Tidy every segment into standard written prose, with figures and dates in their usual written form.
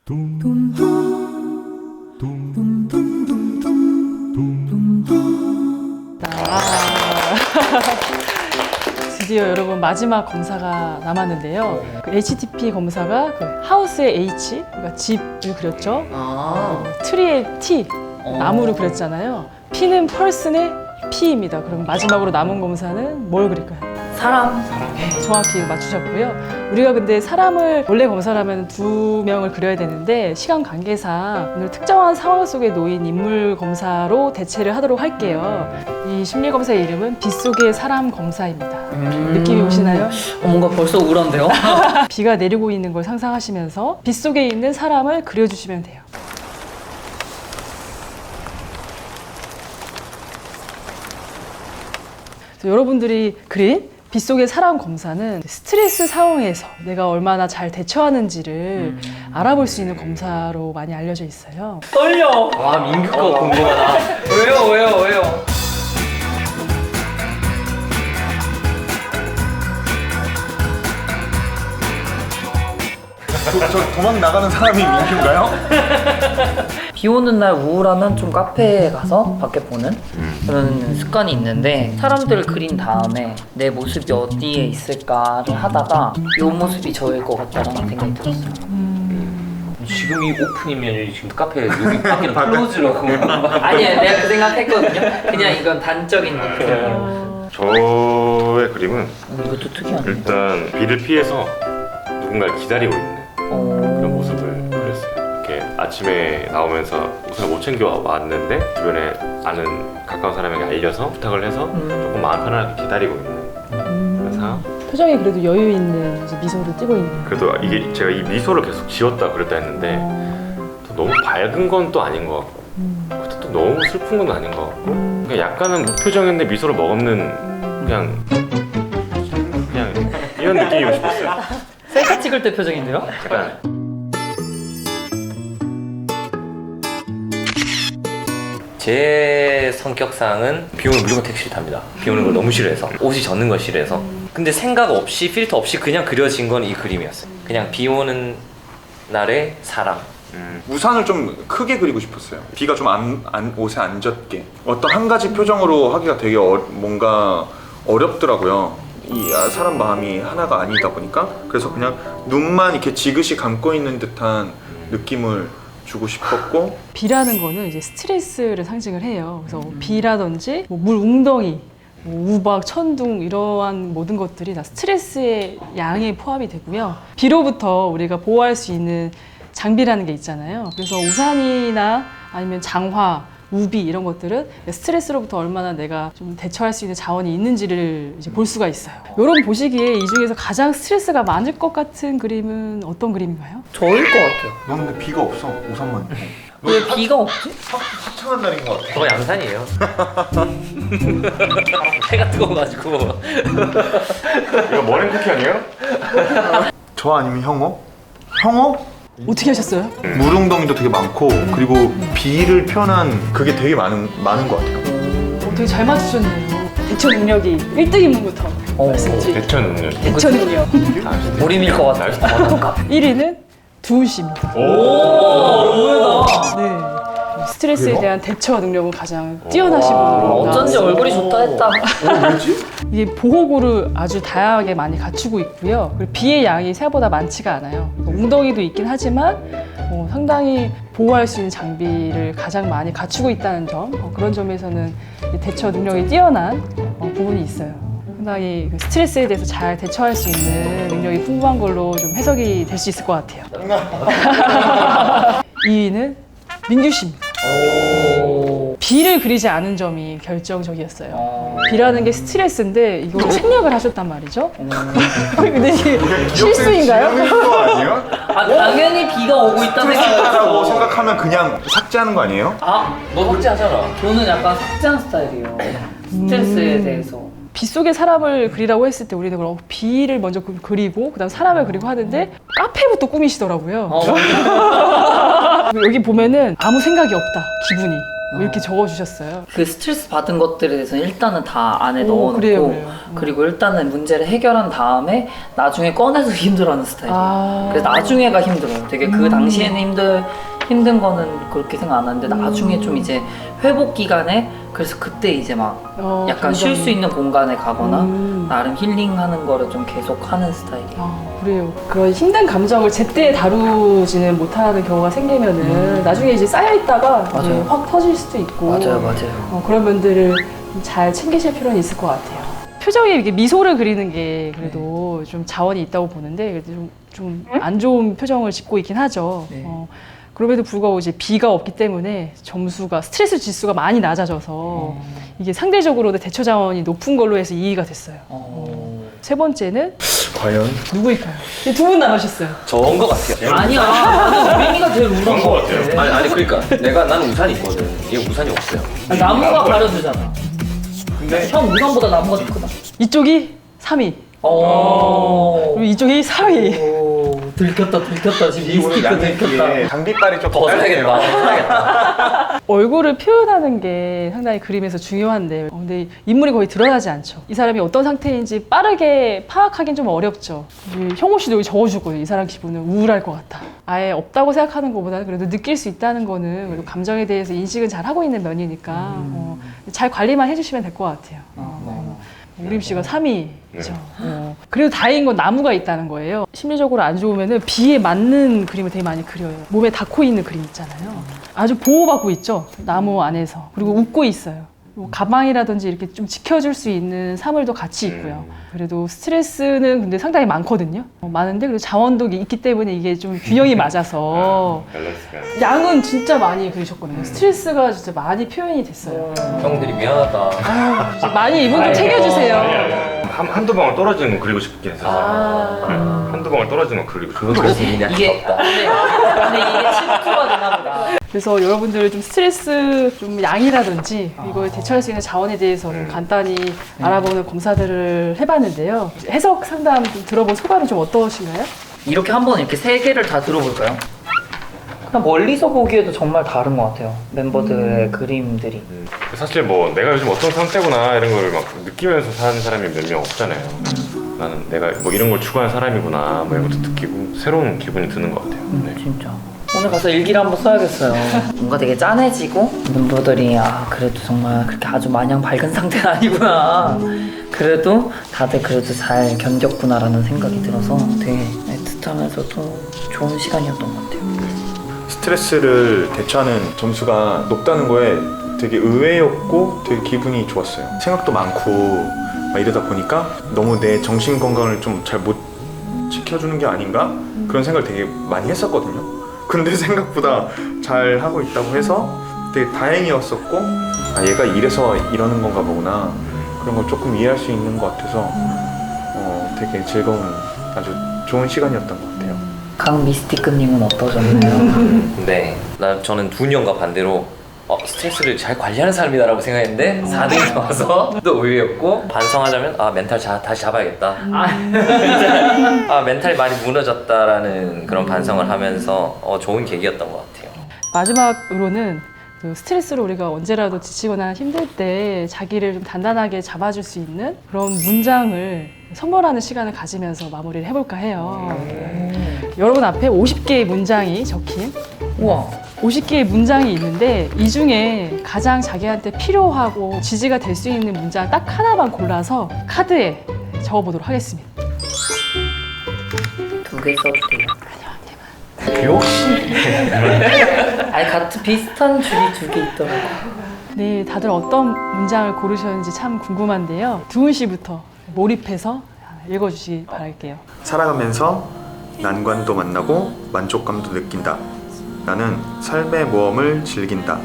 드디어 여러분 마지막 검사가 남았는데요. 그 HTP 검사가 그 하우스의 H, 그러니까 집을 그렸죠. 트리의 T, 나무를 그렸잖아요. P는 펄슨의 P입니다. 그럼 마지막으로 남은 검사는 뭘 그릴까요? 사람. 정확히 맞추셨고요. 우리가 근데 사람을 원래 검사라면 2명을 그려야 되는데 시간 관계상 오늘 특정한 상황 속에 놓인 인물 검사로 대체를 하도록 할게요. 이 심리 검사의 이름은 빗속의 사람 검사입니다. 느낌이 오시나요? 뭔가 벌써 우울한데요? 비가 내리고 있는 걸 상상하시면서 빗속에 있는 사람을 그려주시면 돼요. 여러분들이 그린 빗속의 사람 검사는 스트레스 상황에서 내가 얼마나 잘 대처하는지를 알아볼 수 있는 검사로 많이 알려져 있어요. 떨려. 와, 민규 거 궁금하다. 왜요? 저 도망 나가는 사람이 민규인가요? 비 오는 날 우울하면 좀 카페에 가서 밖에 보는 그런 습관이 있는데 사람들을 그린 다음에 내 모습이 어디에 있을까를 하다가 이 모습이 저일 것 같다라는 생각이 들었어요. 지금이 오픈이면 지금 카페 여기 밖에는 클로즈라고. 아니에요, 내가 그 생각했거든요. 그냥 이건 단적인 느낌이에요. 저의 그림은 이것도 특이하네. 일단 비를 피해서 누군가를 기다리고 있는 그런 모습을 그렸어요. 이렇게 아침에 나오면서 우산을 못 챙겨 왔는데 주변에 아는 가까운 사람에게 알려서 부탁을 해서 조금 마음 편하게 기다리고 있는 그런 상황. 표정이 그래도 여유 있는 이제 미소를 띠고 있네요. 그래도 이게 제가 이 미소를 계속 지었다 그랬다 했는데 또 너무 밝은 건 또 아닌 것 같고 그것도 또 너무 슬픈 건 아닌 것 같고 그냥 약간은 무표정인데 미소를 머금는 그냥 이런 느낌이고 싶었어요. 셀카 찍을 때 표정인데요? 약간 제 성격상은 비 오면 무조건 택시를 탑니다. 비 오는 걸 너무 싫어해서 옷이 젖는 걸 싫어해서. 근데 생각 없이 필터 없이 그냥 그려진 건 이 그림이었어요. 그냥 비 오는 날의 사람. 우산을 좀 크게 그리고 싶었어요. 비가 좀 옷에 안 젖게. 어떤 한 가지 표정으로 하기가 되게 뭔가 어렵더라고요. 이 사람 마음이 하나가 아니다 보니까 그래서 그냥 눈만 이렇게 지그시 감고 있는 듯한 느낌을 주고 싶었고 비라는 거는 이제 스트레스를 상징을 해요. 그래서 비라든지 물 웅덩이, 우박, 천둥 이러한 모든 것들이 다 스트레스의 양에 포함이 되고요. 비로부터 우리가 보호할 수 있는 장비라는 게 있잖아요. 그래서 우산이나 아니면 장화, 우비 이런 것들은 스트레스로부터 얼마나 내가 좀 대처할 수 있는 자원이 있는지를 이제 볼 수가 있어요. 이런 보시기에 이 중에서 가장 스트레스가 많을 것 같은 그림은 어떤 그림인가요? 저일 것 같아요. 넌 근데 비가 없어. 우산만 있고. 왜 비가 없지? 화창한 날인 것 같아. 저거 양산이에요. 해가 뜨거워가지고. 이거 머랭 쿠키 아니에요? 저 아니면 형호? 형호? 어떻게 하셨어요? 물웅덩이도 되게 많고 그리고 비를 표현한 그게 되게 많은 것 같아요. 되게 잘 맞추셨네요. 대처 능력이 1등인분부터 말씀드릴게요. 대처 능력. 대처 능력. 무림일 것 같아. 1위는 두우씨입니다. 의외다. 네. 스트레스에 대한 대처 능력은 가장 뛰어나신 분으로 어쩐지 나왔어요. 얼굴이 좋다 했다. 이게 보호구를 아주 다양하게 많이 갖추고 있고요. 그리고 비의 양이 생각보다 많지가 않아요. 웅덩이도 있긴 하지만 상당히 보호할 수 있는 장비를 가장 많이 갖추고 있다는 점, 그런 점에서는 대처 능력이 뛰어난 부분이 있어요. 상당히 스트레스에 대해서 잘 대처할 수 있는 능력이 풍부한 걸로 좀 해석이 될 수 있을 것 같아요. 2위는 민규 씨입니다. 비를 그리지 않은 점이 결정적이었어요. 비라는 게 스트레스인데 이걸 생략을 하셨단 말이죠. 근데 이게 실수인가요? 아니에요? 아, 당연히 비가 오고 있다는 스트레스라고 생각이었어. 생각하면 그냥 삭제하는 거 아니에요? 너 삭제하잖아. 저는 약간 삭제한 스타일이에요. 스트레스에 대해서. 비 속에 사람을 그리라고 했을 때 우리는 그럼 비를 먼저 그리고 그다음 사람을 그리고 하는데 카페부터 꾸미시더라고요. 여기 보면은 아무 생각이 없다, 기분이. 뭐 이렇게 적어주셨어요. 그 스트레스 받은 것들에 대해서 일단은 다 안에 오, 넣어놓고 그래요. 그리고 일단은 문제를 해결한 다음에 나중에 꺼내서 힘들어하는 스타일이에요. 아. 그래서 나중에가 힘들어요. 되게 그 당시에는 힘든 거는 그렇게 생각 안 하는데 나중에 좀 이제 회복 기간에 그래서 그때 이제 막 약간 쉴 수 있는 공간에 가거나 나름 힐링하는 거를 좀 계속 하는 스타일이에요. 아, 그래요. 그런 힘든 감정을 제때 다루지는 못하는 경우가 생기면은 나중에 이제 쌓여있다가 이제 맞아요. 확 터질 수도 있고. 맞아요. 그런 분들을 잘 챙기실 필요는 있을 것 같아요. 표정에 이렇게 미소를 그리는 게 그래도 좀 자원이 있다고 보는데 그래도 좀 안 좋은 표정을 짓고 있긴 하죠. 네. 그럼에도 불구하고 이제 B가 없기 때문에 점수가 스트레스 지수가 많이 낮아져서 이게 상대적으로도 대처 자원이 높은 걸로 해서 2위가 됐어요. 세 번째는 과연 누구일까요? 두 분 남으셨어요. 저은 것 같아요. 아니야. 나는 우빈이가 제일 우는 그런 거 것 같아. 같아요. 아니 그러니까 나는 우산이 있거든. 얘 우산이 없어요. 나무가 가려주잖아. 근데 형 우산보다 나무가 더 크다. 이쪽이 3위, 그리고 이쪽이 4위. 오, 들켰다. 지금 이 오늘 스티커 들켰다. 양쪽에 장비빨이 좀 더 사야겠다. 얼굴을 표현하는 게 상당히 그림에서 중요한데 근데 인물이 거의 드러나지 않죠. 이 사람이 어떤 상태인지 빠르게 파악하기는 좀 어렵죠. 형호 씨도 여기 적어주고요. 이 사람 기분은 우울할 것 같다. 아예 없다고 생각하는 것보다는 그래도 느낄 수 있다는 거는 그래도 감정에 대해서 인식은 잘 하고 있는 면이니까 잘 관리만 해주시면 될 것 같아요. 우림 씨가 3위죠. 그래도 다행인 건 나무가 있다는 거예요. 심리적으로 안 좋으면은 비에 맞는 그림을 되게 많이 그려요. 몸에 닿고 있는 그림 있잖아요. 아주 보호받고 있죠. 나무 안에서. 그리고 웃고 있어요. 뭐 가방이라든지 이렇게 좀 지켜줄 수 있는 사물도 같이 있고요. 그래도 스트레스는 근데 상당히 많거든요. 많은데 그래도 자원도 있기 때문에 이게 좀 균형이 맞아서 밸런스가. 양은 진짜 많이 그리셨거든요. 스트레스가 진짜 많이 표현이 됐어요. 형들이 미안하다. 진짜 많이 이분 좀 챙겨주세요. 한두 방울 떨어지는 거 그리고 싶긴 했어요. 네, 한두 방울 떨어지는 거 그리고 싶어요. 그래서 그냥 이게 없다. 근데 이게 침투가 되나 보다. 그래서 여러분들 좀 스트레스 좀 양이라든지 이거에 대처할 수 있는 자원에 대해서 좀 간단히 알아보는 검사들을 해봤는데요. 해석 상담 좀 들어본 소감이 좀 어떠신가요? 이렇게 한번 이렇게 세 개를 다 들어볼까요? 그냥 멀리서 보기에도 정말 다른 것 같아요. 멤버들의 그림들이. 사실 뭐 내가 요즘 어떤 상태구나 이런 거를 막 느끼면서 사는 사람이 몇 명 없잖아요. 나는 내가 뭐 이런 걸 추구하는 사람이구나 뭐 이런 것도 느끼고 새로운 기분이 드는 것 같아요. 네. 진짜. 오늘 가서 일기를 한번 써야겠어요. 뭔가 되게 짠해지고 멤버들이 그래도 정말 그렇게 아주 마냥 밝은 상태는 아니구나. 그래도 다들 그래도 잘 견뎠구나라는 생각이 들어서 되게 애틋하면서도 좋은 시간이었던 것 같아요. 스트레스를 대처하는 점수가 높다는 거에 되게 의외였고 되게 기분이 좋았어요. 생각도 많고 막 이러다 보니까 너무 내 정신 건강을 좀 잘 못 지켜주는 게 아닌가 그런 생각을 되게 많이 했었거든요. 근데 생각보다 잘 하고 있다고 해서 되게 다행이었었고 얘가 이래서 이러는 건가 보구나 그런 걸 조금 이해할 수 있는 것 같아서 되게 즐거운 아주 좋은 시간이었던 것 같아요. 강미스티크님은 어떠셨나요? 네, 저는 두 년과 반대로 스트레스를 잘 관리하는 사람이다라고 생각했는데 4등이 나와서 또 의외였고 반성하자면 멘탈 다시 잡아야겠다. 멘탈이 많이 무너졌다라는 그런 반성을 하면서 좋은 계기였던 것 같아요. 마지막으로는 그 스트레스로 우리가 언제라도 지치거나 힘들 때 자기를 좀 단단하게 잡아줄 수 있는 그런 문장을 선물하는 시간을 가지면서 마무리를 해볼까 해요. 여러분 앞에 50개의 문장이 적힌 우와. 50개의 문장이 있는데 이 중에 가장 자기한테 필요하고 지지가 될 수 있는 문장 딱 하나만 골라서 카드에 적어보도록 하겠습니다. 2개 써주세요. 역시 아니 같은 비슷한 줄이 2개 있더라고. 네, 다들 어떤 문장을 고르셨는지 참 궁금한데요. 두은 씨부터 몰입해서 읽어주시기 바랄게요. 살아가면서 난관도 만나고 만족감도 느낀다. 나는 삶의 모험을 즐긴다.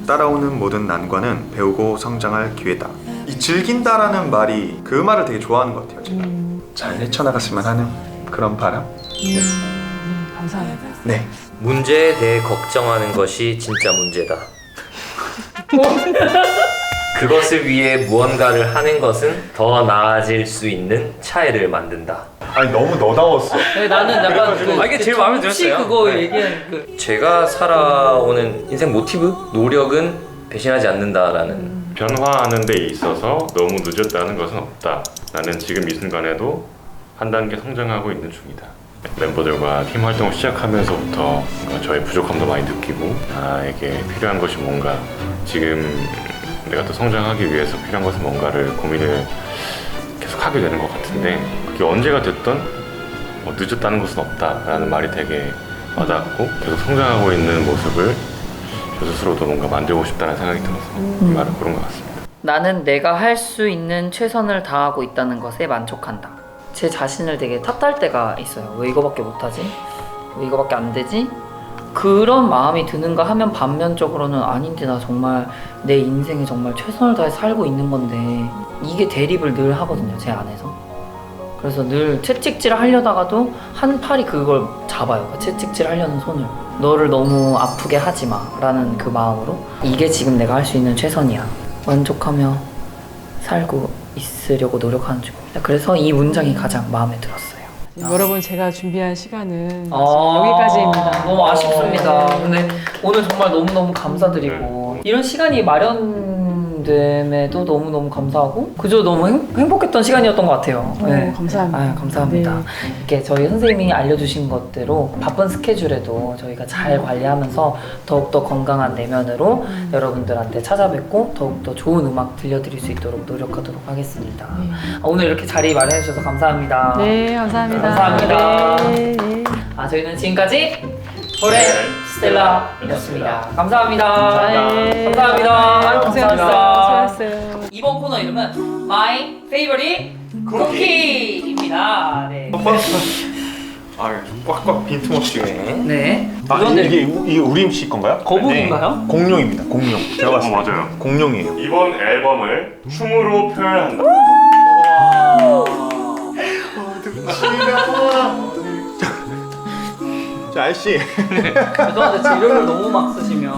따라오는 모든 난관은 배우고 성장할 기회다. 이 즐긴다라는 말이 그 말을 되게 좋아하는 것 같아요. 제가 잘 헤쳐나갔으면 하는 그런 바람. 감사합니다. 네. 문제에 대해 걱정하는 것이 진짜 문제다. 그것을 위해 무언가를 하는 것은 더 나아질 수 있는 차이를 만든다. 아니 너무 너다웠어. 나는 약간 이게 제일 마음에 정치 들었어요. 그거 네. 얘기하는 제가 살아오는 인생 모티브, 노력은 배신하지 않는다라는 변화하는 데 있어서 너무 늦었다는 것은 없다. 나는 지금 이 순간에도 한 단계 성장하고 있는 중이다. 멤버들과 팀 활동을 시작하면서부터 뭔가 저의 부족함도 많이 느끼고 나에게 필요한 것이 뭔가, 지금 내가 또 성장하기 위해서 필요한 것은 뭔가를 고민을 계속 하게 되는 것 같은데, 그게 언제가 됐던 늦었다는 것은 없다라는 말이 되게 와닿았고, 계속 성장하고 있는 모습을 저 스스로도 뭔가 만들고 싶다는 생각이 들어서 이 말을 고른 것 같습니다. 나는 내가 할 수 있는 최선을 다하고 있다는 것에 만족한다. 제 자신을 되게 탓할 때가 있어요. 왜 이거밖에 못하지? 왜 이거밖에 안 되지? 그런 마음이 드는가 하면 반면적으로는 아닌데 나 정말 내 인생에 정말 최선을 다해 살고 있는 건데, 이게 대립을 늘 하거든요, 제 안에서. 그래서 늘 채찍질 하려다가도 한 팔이 그걸 잡아요. 그 채찍질 하려는 손을. 너를 너무 아프게 하지 마 라는 그 마음으로 이게 지금 내가 할 수 있는 최선이야. 만족하며 살고 있으려고 노력하는 중입니다. 그래서 이 문장이 가장 마음에 들었어요. 여러분, 제가 준비한 시간은 여기까지입니다. 너무 아쉽습니다. 근데 오늘 정말 너무너무 감사드리고, 이런 시간이 마련됨에도 너무너무 감사하고, 그저 너무 행복했던 시간이었던 것 같아요. 감사합니다. 아유, 감사합니다. 네. 이렇게 저희 선생님이 알려주신 것대로 바쁜 스케줄에도 저희가 잘 관리하면서 더욱더 건강한 내면으로 여러분들한테 찾아뵙고 더욱더 좋은 음악 들려드릴 수 있도록 노력하도록 하겠습니다. 오늘 이렇게 자리 마련해주셔서 감사합니다. 네, 감사합니다. 감사합니다. 네, 네. 저희는 지금까지 포레 스텔라였습니다. 감사합니다. 네. 감사합니다. 아유, 감사합니다. 수고하셨어요. 이번 코너 이름은 My Favorite Cookie입니다. 네. 꽉꽉 빈틈없이. 네. 이게 우림 씨 건가요? 거북인가요? 공룡입니다. 공룡. 제가 봤을 때 맞아요. 공룡이에요. 이번 앨범을 춤으로 표현한다. 자, 아저씨. 죄송한데 재료를 너무 막 쓰시면